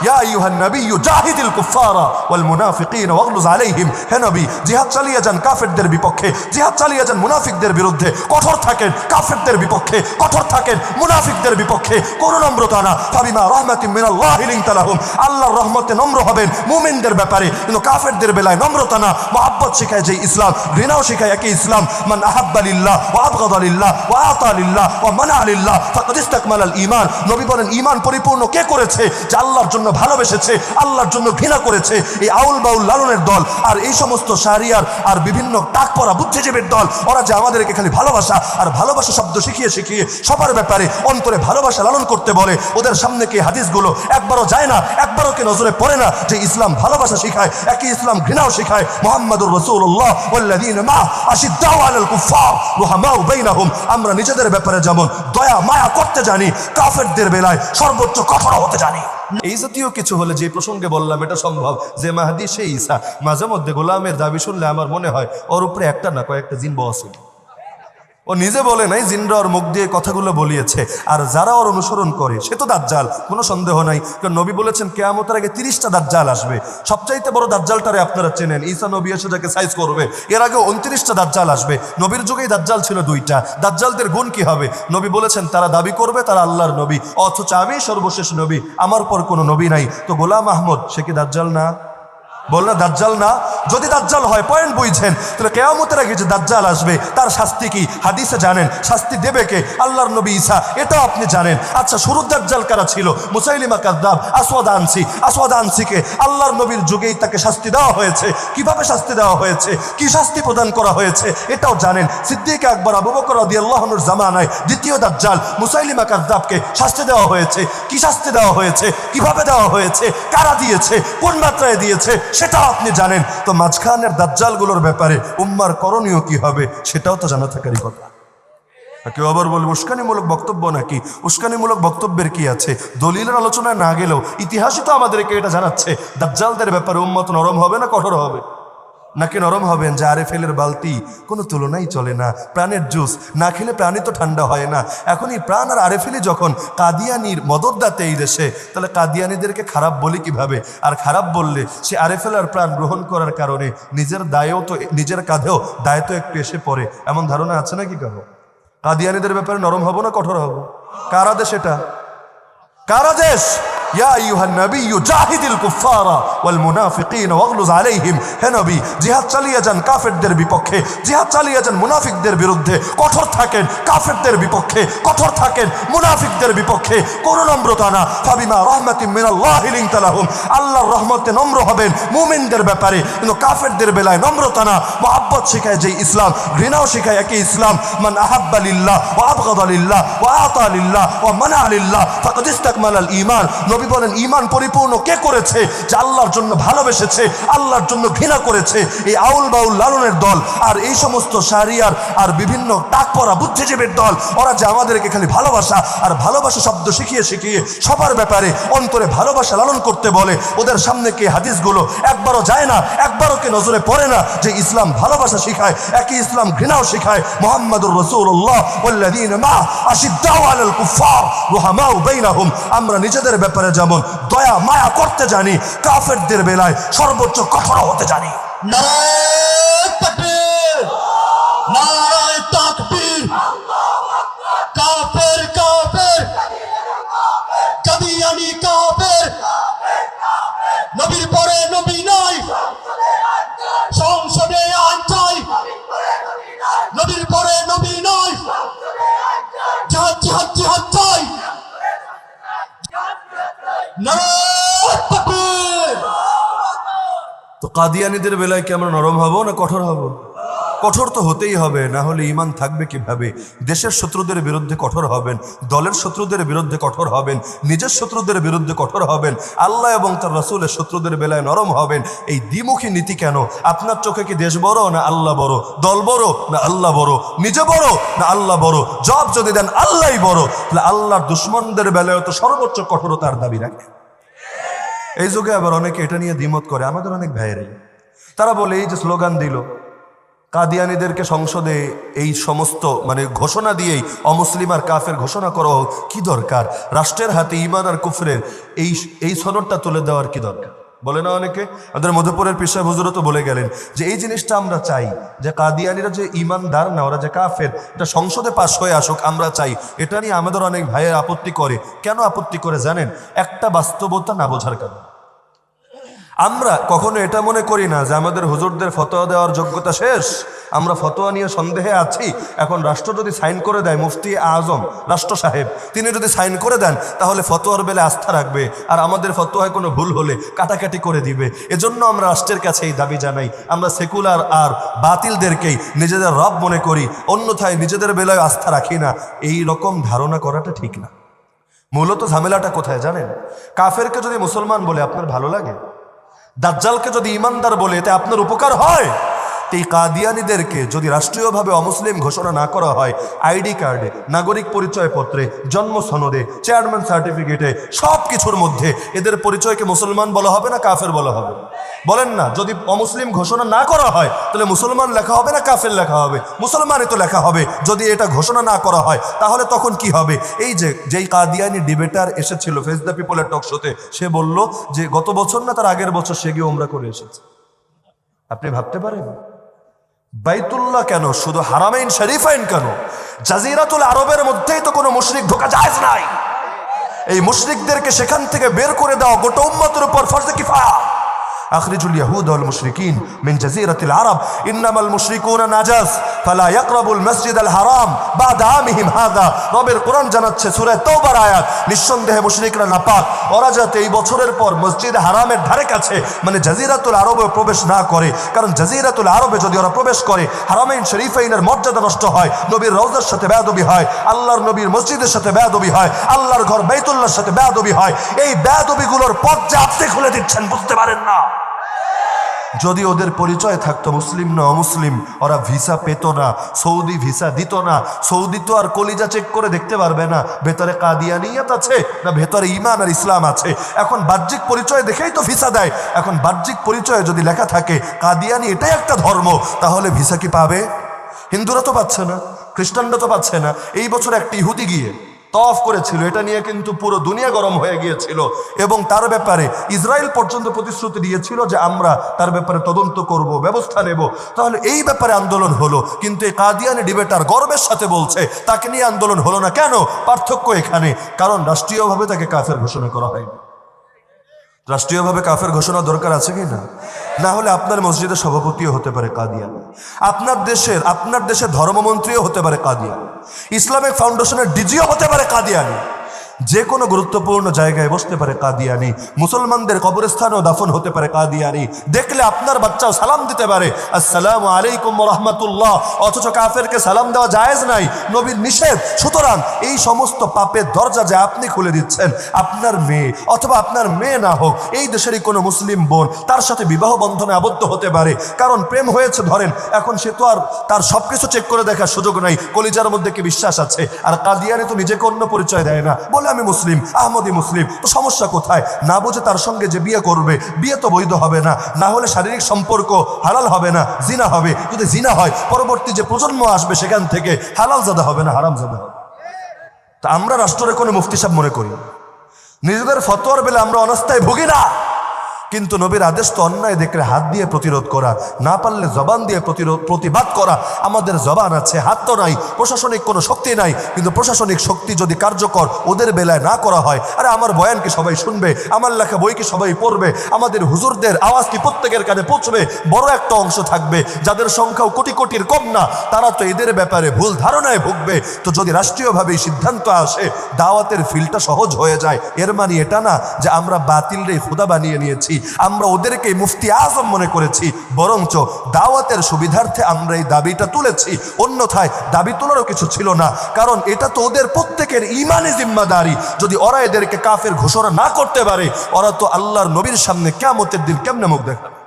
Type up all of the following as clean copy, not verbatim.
ইয়া আইয়ুহান নাবিয়্যু জাহিদিল কুফারা ওয়াল মুনাফিকিন ওয়াগলুজ আলাইহিম। হে নবী, জিহাদ চালিয়ে যান কাফেরদের বিপক্ষে, জিহাদ চালিয়ে যান মুনাফিকদের বিরুদ্ধে, কঠোর থাকেন কাফেরদের বিপক্ষে, কঠোর থাকেন মুনাফিকদের বিপক্ষে, কোনো নম্রতা না। ফাবিমা রাহমাতিন মিনাল্লাহি লিনতা লাহুম, আল্লাহর রহমতে নম্র হবেন মুমিনদের ব্যাপারে, কিন্তু কাফেরদের বেলায় নম্রতা না। মহব্বত শিখায় যে ইসলাম, ঘৃণাও শিখায় একই ইসলাম। মান আহাব্বা লিল্লাহ ওয়া আবগাদা লিল্লাহ ওয়া আতা লিল্লাহ ওয়া মানা লিল্লাহ ফাকাদ ইসতাকমালাল ঈমান। নবী বলেন ঈমান পরিপূর্ণ কে করেছে? যে আল্লাহর জন্য ভালোবেসেছে, আল্লাহর জন্য ঘৃণা করেছে। এই আউল বাউল লালনের দল আর এই সমস্ত শারিয়ার আর বিভিন্ন টাক পরা বুদ্ধিজীবীর দল, ওরা যে আমাদেরকে খালি ভালোবাসা আর ভালোবাসা শব্দ শিখিয়ে শিখিয়ে সবার ব্যাপারে অন্তরে ভালোবাসা লালন করতে বলে, ওদের সামনে কি হাদিসগুলো একবারও যায় না, একবারও কি নজরে পড়ে না যে ইসলাম ভালোবাসা শিখায়, একই ইসলাম ঘৃণাও শিখায়। মুহাম্মাদুর রাসূলুল্লাহ ওয়াল্লাযীনা মা আশিদ্দাউ আলাল কুফার রুহামাউ বাইনাহুম। আমরা নিজেদের ব্যাপারে যেমন দয়া মায়া করতে জানি, কাফেরদের বেলায় সর্বোচ্চ কঠোর হতে জানি। এই জাতীয় কিছু হলে যে প্রসঙ্গে বললাম এটা সম্ভব যে মাহদি সে ঈসা। মাঝে মধ্যে গোলামের দাবি শুনলে আমার মনে হয় ওর উপরে একটা না কয়েকটা জিন বসে। ও নিজে বলে নাই, জিনরা ওর মুখ দিয়ে কথাগুলো বলিয়েছে। আর যারা ওর অনুসরণ করে সে তো দাজ্জাল, কোনো সন্দেহ নাই। কারণ নবী বলেছেন কিয়ামতের আগে 30টা দাজ্জাল আসবে। সবচাইতে বড় দাজ্জালটারে আপনারা চেনেন, ঈসা নবী এসে যাকে সাইজ করবে। এর আগে 29টা দাজ্জাল আসবে। নবীর যুগেই দাজ্জাল ছিল 2টা। দাজ্জালদের গুণ কি হবে? নবী বলেছেন তারা দাবি করবে তারা আল্লাহর নবী, অথচ আমি সর্বশেষ নবী, আমার পর কোনো নবী নাই। তো গোলাম আহমদ সে কি দাজ্জাল না? বললো দাজ্জাল না। যদি দাজ্জাল হয় পয়েন্ট বুঝছেন, তাহলে কিয়ামতের আগে যে দাজ্জাল আসবে তার শাস্তি কি হাদিসে জানেন? শাস্তি দেবে কে? আল্লাহর নবী ঈসা, এটাও আপনি জানেন। আচ্ছা, শুরুর দাজ্জাল কারা ছিল? মুসাইলিমা কাযযাব, আসওয়াদ আনসি। আসওয়াদ আনসিকে আল্লাহর নবীর যুগেই তাকে শাস্তি দেওয়া হয়েছে। কিভাবে শাস্তি দেওয়া হয়েছে, কি শাস্তি প্রদান করা হয়েছে এটাও জানেন। সিদ্দিক আকবর আবু বকর রাদিয়াল্লাহু আনহুর জামানায় দ্বিতীয় দাজ্জাল মুসাইলিমা কাযযাবকে শাস্তি দেওয়া হয়েছে। কি শাস্তি দেওয়া হয়েছে, কিভাবে দেওয়া হয়েছে, কারা দিয়েছে, কোন মাত্রায় দিয়েছে সেটাও আপনি জানেন। তো মাঝখানের দাজ্জালগুলোর ব্যাপারে উম্মার করণীয় কি হবে সেটাও তো জানা থাকারই কথা। কেউ আবার বলবে উস্কানিমূলক বক্তব্য নাকি? উস্কানিমূলক বক্তব্যের কি আছে? দলিলের আলোচনায় না গেলেও ইতিহাসই তো আমাদেরকে এটা জানাচ্ছে। দাজ্জালদের ব্যাপারে উম্মত নরম হবে না কঠোর হবে? নাকি নরম হবেন যে আরএফএলের বালতি কোনো তুলনাই চলে না, প্রাণের জুস না খেলে প্রাণই তো ঠান্ডা হয় না। এখন এই প্রাণ আর আরএফএলই যখন কাদিয়ানির মদতদাতে এই দেশে, তাহলে কাদিয়ানিদেরকে খারাপ বলি কিভাবে? আর খারাপ বললে সে আরএফএল আর প্রাণ গ্রহণ করার কারণে নিজের দায়ও তো, নিজের কাঁধেও দায় তো একটু এসে পড়ে, এমন ধারণা আছে নাকি কারো? কাদিয়ানিদের ব্যাপারে নরম হবো না কঠোর হবো? কার আদেশ এটা? কার আদেশ? ইয়া আইয়ুহান নাবিয়্যু জাহিদিল কুফারা ওয়াল মুনাফিকিন ওয়াগলুজ আলাইহিম। হে নবী, জিহাদ চালিয়ে যান কাফেরদের বিপক্ষে, জিহাদ চালিয়ে যান মুনাফিকদের বিরুদ্ধে, কঠোর থাকেন কাফেরদের বিপক্ষে, কঠোর থাকেন মুনাফিকদের বিপক্ষে, কোনো নম্রতা না। ফাবিমা রাহমাতিন মিনাল্লাহি লিনতা লাহুম, আল্লাহর রহমতে নম্র হবেন মুমিনদের ব্যাপারে, কিন্তু কাফেরদের বেলায় নম্রতা না। মহব্বত শিখায় যে ইসলাম, ঘৃণাও শিখায় একই ইসলাম। মান আহাব্বা লিল্লাহ ওয়া আবগাদা লিল্লাহ ওয়া আতা লিল্লাহ ওয়া মানা লিল্লাহ ফাকাদ ইসতাকমালাল ঈমান। নবী বলেন ঈমান পরিপূর্ণ কে করেছে? যে আল্লাহর জন্য ভালোবেসেছে, আল্লাহর জন্য ঘৃণা করেছে। এই আউল বাউল লালনের দল আর এই সমস্ত শারিয়ার আর বিভিন্ন টাক পরা বুদ্ধিজীবীর দল, ওরা যে আমাদেরকে খালি ভালোবাসা আর ভালোবাসা শব্দ শিখিয়ে শিখিয়ে সবার ব্যাপারে অন্তরে ভালোবাসা লালন করতে বলে, ওদের সামনে কি হাদিসগুলো একবারও যায় না, একবারও কি নজরে পড়ে না যে ইসলাম ভালোবাসা শিখায়, একই ইসলাম ঘৃণাও শিখায়। মুহাম্মাদুর রাসূলুল্লাহ ওয়াল্লাযীনা মা আশিদ্দাউ আলাল কুফার রুহামাউ বাইনাহুম। আমরা নিজেদের ব্যাপারে যেমন দয়া মায়া করতে জানি, কাফেরদের বেলায় সর্বোচ্চ কঠোর হতে জানি। নারায়ে তাকবীর, নারায়ে তাকবীর। কাফের কাফের, কাদিয়ানি কাফের, নবীর পরে নবী নাই, সংসদে আইন চাই, নবীর পরে নবী নাই, জিহাদ জিহাদ জিহাদ চাই। নারায়ে তাকবীর। তো কাদিয়ানীদের বেলায় কি আমরা নরম হব না কঠোর হব? কঠোর তো হতেই হবে, না হলে ঈমান থাকবে কিভাবে? দেশের শত্রুদের বিরুদ্ধে কঠোর হবেন, দলের শত্রুদের বিরুদ্ধে কঠোর হবেন, নিজের শত্রুদের বিরুদ্ধে কঠোর হবেন, আল্লাহ এবং তার রাসূলের শত্রুদের বেলায় নরম হবেন। এই দ্বিমুখী নীতি কেন? আপনার চোখে কি দেশ বড় না আল্লাহ বড়? দল বড় না আল্লাহ বড়? নিজে বড় না আল্লাহ বড়? জবাব যদি দেন আল্লাহই বড়, তাহলে আল্লাহর দুশমনদের বেলায় তো সর্বোচ্চ কঠোরতার দাবি রাখে। এই যুগে আবার অনেকে এটা নিয়ে দ্বিমত করে। আমাদের অনেক ভাইয়েরাই তারা বলে এই যে স্লোগান দিল কাদিয়ানীদেরকে সংসদে এই সমস্ত ঘোষণা দিয়েই অমুসলিম আর কাফের ঘোষণা করা কি দরকার? রাষ্ট্রের হাতে ঈমান আর কুফরের এই সনদটা তুলে দেওয়ার কি দরকার? বলে না অনেকে। আমাদের মধুপুরের পীর সাহেব হুজুরও তো বলে গেলেন যে এই জিনিসটা আমরা চাই যে কাদিয়ানীরা যে ঈমানদার না, ওরা যে কাফের, এটা সংসদে পাশ হয়ে আসুক আমরা চাই। এটা নিয়ে আমাদের অনেক ভাইয়ের আপত্তি করে। কেন আপত্তি করে জানেন? একটা বাস্তবতা না বোঝার কারণে। আমরা কখনো এটা মনে করি না যে আমাদের হুজুরদের ফতোয়া দেওয়ার যোগ্যতা শেষ, আমরা ফতোয়া নিয়ে সন্দেহে আছি। এখন রাষ্ট্র যদি সাইন করে দেয়, মুফতি আজম রাষ্ট্র সাহেব তিনি যদি সাইন করে দেন, তাহলে ফতোয়ার বেলে আস্থা রাখবে, আর আমাদের ফতোয়ায় কোনো ভুল হলে কাটাকাটি করে দিবে। এজন্য আমরা রাষ্ট্রের কাছে এই দাবি জানাই, আমরা সেকুলার আর বাতিলদেরকেই নিজেদের রব মনে করি, অন্যথায় নিজেদের বেলায় আস্থা রাখি না। এই রকম ধারণা করাটা ঠিক না। মূলত ঝামেলাটা কোথায় জানেন? কাফেরকে যদি মুসলমান বলে আপনার ভালো লাগে, দাজ্জালকে যদি ইমানদার বলে এতে আপনার উপকার হয়, এই কাদিয়ানীদেরকে যদি রাষ্ট্রীয়ভাবে অমুসলিম ঘোষণা না করা হয়, আইডি কার্ডে, নাগরিক পরিচয়পত্রে, জন্ম সনদে, চেয়ারম্যান সার্টিফিকেটে, সব কিছুর মধ্যে এদের পরিচয়কে মুসলমান বলা হবে না কাফের বলা হবে? বলেন না, যদি অমুসলিম ঘোষণা না করা হয় তাহলে মুসলমান লেখা হবে না কাফের লেখা হবে? মুসলমানই তো লেখা হবে। যদি এটা ঘোষণা না করা হয় তাহলে তখন কি হবে? এই যেই কাদিয়ানী ডিবেটার এসেছিল ফেস দ্য পিপলের টক শোতে, সে বলল যে গত বছর না তার আগের বছর সে গিয়ে ওমরা করে এসেছে। আপনি ভাবতে পারেন বাইতুল্লাহ কেন, শুধু হারামাইন শরীফাইন কেন, জাজিরাতুল আরবের মধ্যেই তো কোনো মুশরিক ঢোকা জায়েজ নাই। এই মুশরিকদেরকে সেখান থেকে বের করে দেওয়া গোটা উম্মতের উপর ফরজে কিফায়া। আখরিজুল ইয়াহুদ ওয়াল মুশরিকিন মিন জাজিরাতিল আরব ইন্নামাল মুশরিকুনা নাজাস ফালা ইয়াকরাবুল মসজিদাল হারাম বাদা আমিহিম হাযা। রবের কোরআন জানাচ্ছে সূরা তাওবার আয়াত, নিঃসন্দেহে মুশরিকরা নাপাক, ওরা যাতে এই বছরের পর মসজিদ হারামের ধারে কাছে জাজিরাতুল আরবে প্রবেশ না করে। কারণ জাজিরাতুল আরবে যদি ওরা প্রবেশ করে, হারামাইন শরীফাইনের মর্যাদা নষ্ট হয়, নবীর রওজার সাথে বেয়াদবি হয়, আল্লাহর নবীর মসজিদের সাথে বেয়াদবি হয়, আল্লাহর ঘর বাইতুল্লাহর সাথে বেয়াদবি হয়। এই বেয়াদবিগুলোর পথ যে আপনি খুলে দিচ্ছেন বুঝতে পারেন না। যদি ওদের পরিচয় থাকতো মুসলিম না অমুসলিম, ওরা ভিসা পেত না, সৌদি ভিসা দিত না। সৌদি তো আর কলিজা চেক করে দেখতে পারবে না ভেতরে কাদিয়ানিয়াত আছে না ভেতরে ঈমান আর ইসলাম আছে। এখন বাহ্যিক পরিচয় দেখেই তো ভিসা দেয়। এখন বাহ্যিক পরিচয়ে যদি লেখা থাকে কাদিয়ানি এটাই একটা ধর্ম, তাহলে ভিসা কি পাবে? হিন্দুরা তো পাচ্ছে না, খ্রিস্টানরা তো পাচ্ছে না। এই বছর একটা ইহুদি গিয়ে তওয়াফ করেছিল, এটা নিয়ে কিন্তু পুরো দুনিয়া গরম হয়ে গিয়েছিল, এবং তার ব্যাপারে ইসরায়েল পর্যন্ত প্রতিশ্রুতি দিয়েছিল যে আমরা তার ব্যাপারে তদন্ত করব, ব্যবস্থা নেব। তাহলে এই ব্যাপারে আন্দোলন হলো, কিন্তু এই কাদিয়ানি ডিবেটার গর্বের সাথে বলছে তাকে নিয়ে আন্দোলন হলো না। কেন? পার্থক্য এখানে, কারণ রাষ্ট্রীয়ভাবে তাকে কাফের ঘোষণা করা হয়নি। রাষ্ট্রীয়ভাবে কাফের ঘোষণা দরকার আছে কি না? না হলে আপনার মসজিদের সভাপতিও হতে পারে কাদিয়ানি, আপনার দেশের ধর্মমন্ত্রীও হতে পারে কাদিয়ানি, ইসলামিক ফাউন্ডেশনের ডিজিও হতে পারে কাদিয়ানি, যে কোনো গুরুত্বপূর্ণ জায়গায় বসতে পারে কাদিয়ানি, মুসলমানদের কবরস্থানেও দাফন হতে পারে কাদিয়ানি। দেখলে আপনার বাচ্চাও সালাম দিতে পারে আসসালামু আলাইকুম ওয়া রাহমাতুল্লাহ, অথচ কাফেরকে সালাম দেওয়া জায়েজ নাই, নবীর নিষেধ। সুতরাং এই সমস্ত পাপের দরজা যে আপনি খুলে দিচ্ছেন, আপনার মেয়ে অথবা আপনার মেয়ে না হোক, এই দেশেরই কোনো মুসলিম বোন তার সাথে বিবাহ বন্ধনে আবদ্ধ হতে পারে, কারণ প্রেম হয়েছে ধরেন, এখন সে তো আর তার সবকিছু চেক করে দেখার সুযোগ নাই, কলিজার মধ্যে কি বিশ্বাস আছে। আর কাদিয়ানি তো নিজেকে অন্য পরিচয় দেয় না, বলে আমি মুসলিম, আহমদি মুসলিম। তো সমস্যা কোথায়? না বুঝে তার সঙ্গে যে বিয়ে করবে, বিয়ে তো বৈধ হবে না, না হলে শারীরিক সম্পর্ক হালাল হবে না, জিনা হবে। যদি জিনা হয়, পরবর্তী যে প্রজন্ম আসবে সেখান থেকে হালাল জাদা হবে না, হারাম জাদা হবে। তা আমরা রাষ্ট্রের কোনো মুফতি সাহেব মনে করি, নিজেদের ফতোয়ার বেলা আমরা অনাস্থায় ভুগি না, কিন্তু নবীর আদেশ তো অন্যায় দেখলে হাত দিয়ে প্রতিরোধ করা, না পারলে জবান দিয়ে প্রতিবাদ করা। আমাদের জবান আছে, হাত তো নাই, প্রশাসনিক কোনো শক্তি নাই, কিন্তু প্রশাসনিক শক্তি যদি কার্যকর ওদের বেলায় না করা হয়, আরে আমার বয়ান কি সবাই শুনবে? আমার লেখা বই কি সবাই পড়বে? আমাদের হুজুরদের আওয়াজ কি প্রত্যেকের কানে পৌঁছবে? বড় একটা অংশ থাকবে যাদের সংখ্যাও কোটি কোটির কম না, তারা তো এদের ব্যাপারে ভুল ধারণায় ভুগবে। তো যদি রাষ্ট্রীয়ভাবে সিদ্ধান্ত আসে, দাওয়াতের ফিলটা সহজ হয়ে যায়, এর মানে এটা না যে আমরা বাতিলরে খুদা বানিয়ে নিয়েছি, আমরা ওদেরকে মুফতি আজম মনে করেছি, বরঞ্চ দাওয়াতের সুবিধার্থে আমরা এই দাবিটা তুলেছি। অন্যথায় দাবি তোলারও কিছু ছিল না, কারণ এটা তো ওদের প্রত্যেকের ইমানি জিম্মাদারি। যদি ওরা এদেরকে কাফের ঘোষণা না করতে পারে, ওরা তো আল্লাহর নবীর সামনে কিয়ামতের দিন কেমনে মুখ দেখাবে?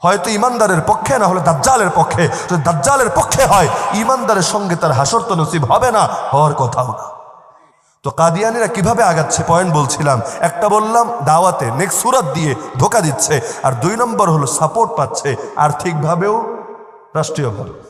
হয়তো ইমানদারের পক্ষে, না হলে দাজ্জালের পক্ষে। যদি দাজ্জালের পক্ষে হয়, ইমানদারের সঙ্গে তার হাসর তো নসিব হবে না, হওয়ার কথাও না। তো কাদিয়ানিরা কিভাবে আগাচ্ছে পয়েন্ট বলছিলাম। একটা বললাম দাওয়াতে, নেক্সট সূরাত দিয়ে ধোকা দিচ্ছে, আর 2 নম্বর হলো সাপোর্ট পাচ্ছে আর্থিকভাবেও রাষ্ট্রীয়ভাবে।